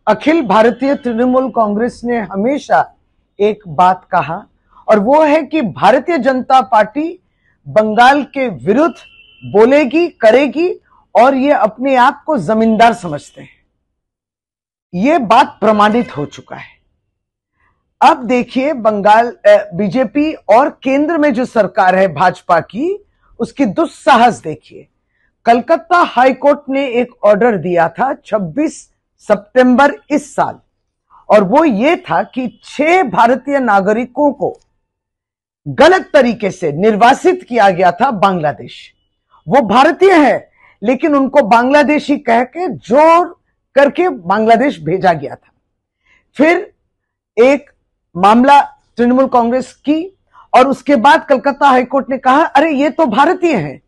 अखिल भारतीय तृणमूल कांग्रेस ने हमेशा एक बात कहा और वो है कि भारतीय जनता पार्टी बंगाल के विरुद्ध बोलेगी, करेगी और ये अपने आप को जमींदार समझते हैं। ये बात प्रमाणित हो चुका है। अब देखिए बंगाल बीजेपी और केंद्र में जो सरकार है भाजपा की, उसकी दुस्साहस देखिए। कलकत्ता हाईकोर्ट ने एक ऑर्डर दिया था 26 सितंबर इस साल, और वो ये था कि 6 भारतीय नागरिकों को गलत तरीके से निर्वासित किया गया था बांग्लादेश। वो भारतीय है लेकिन उनको बांग्लादेशी कह के जोर करके बांग्लादेश भेजा गया था। फिर एक मामला तृणमूल कांग्रेस की, और उसके बाद कलकत्ता हाईकोर्ट ने कहा अरे ये तो भारतीय हैं,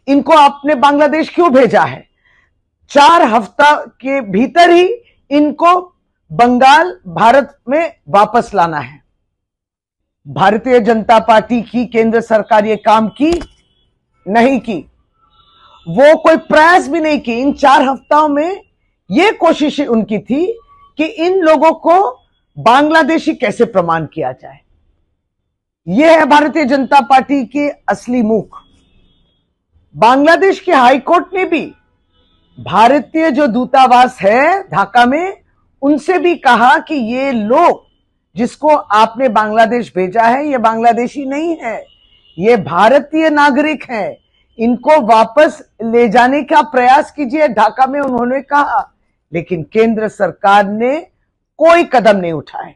इनको आपने बांग्लादेश क्यों भेजा है? 4 हफ्ता के भीतर ही इनको बंगाल भारत में वापस लाना है। भारतीय जनता पार्टी की केंद्र सरकार ये काम की नहीं की, वो कोई प्रयास भी नहीं की। इन 4 हफ्तों में ये कोशिश उनकी थी कि इन लोगों को बांग्लादेशी कैसे प्रमाण किया जाए। यह है भारतीय जनता पार्टी के असली मुख। बांग्लादेश के हाईकोर्ट ने भी भारतीय जो दूतावास है ढाका में, उनसे भी कहा कि ये लोग जिसको आपने बांग्लादेश भेजा है ये बांग्लादेशी नहीं है, ये भारतीय नागरिक हैं, इनको वापस ले जाने का प्रयास कीजिए, ढाका में उन्होंने कहा। लेकिन केंद्र सरकार ने कोई कदम नहीं उठाए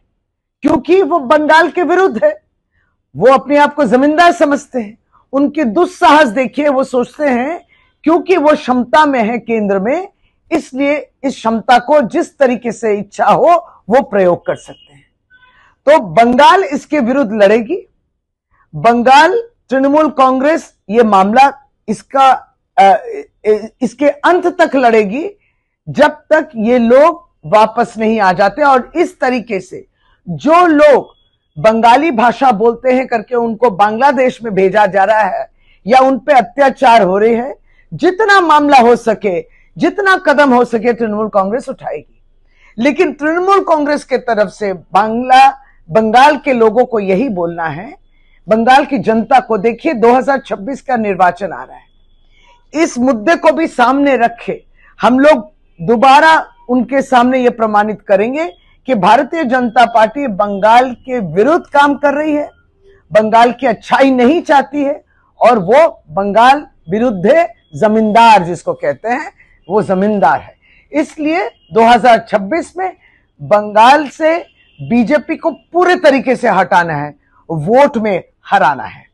क्योंकि वो बंगाल के विरुद्ध है। वो अपने आप को जमींदार समझते हैं। उनकी दुस्साहस देखिए, वो सोचते हैं क्योंकि वो क्षमता में है केंद्र में, इसलिए इस क्षमता को जिस तरीके से इच्छा हो वो प्रयोग कर सकते हैं। तो बंगाल इसके विरुद्ध लड़ेगी। बंगाल तृणमूल कांग्रेस ये मामला इसके अंत तक लड़ेगी जब तक ये लोग वापस नहीं आ जाते। और इस तरीके से जो लोग बंगाली भाषा बोलते हैं करके उनको बांग्लादेश में भेजा जा रहा है या उन पे अत्याचार हो रहे हैं, जितना मामला हो सके, जितना कदम हो सके तृणमूल कांग्रेस उठाएगी। लेकिन तृणमूल कांग्रेस के तरफ से बंगाल के लोगों को यही बोलना है, बंगाल की जनता को देखिए 2026 का निर्वाचन आ रहा है, इस मुद्दे को भी सामने रखे हम लोग दोबारा उनके सामने यह प्रमाणित करेंगे कि भारतीय जनता पार्टी बंगाल के विरुद्ध काम कर रही है, बंगाल की अच्छाई नहीं चाहती है, और वो बंगाल विरुद्ध है, जमींदार जिसको कहते हैं वो जमींदार है। इसलिए 2026 में बंगाल से बीजेपी को पूरे तरीके से हटाना है, वोट में हराना है।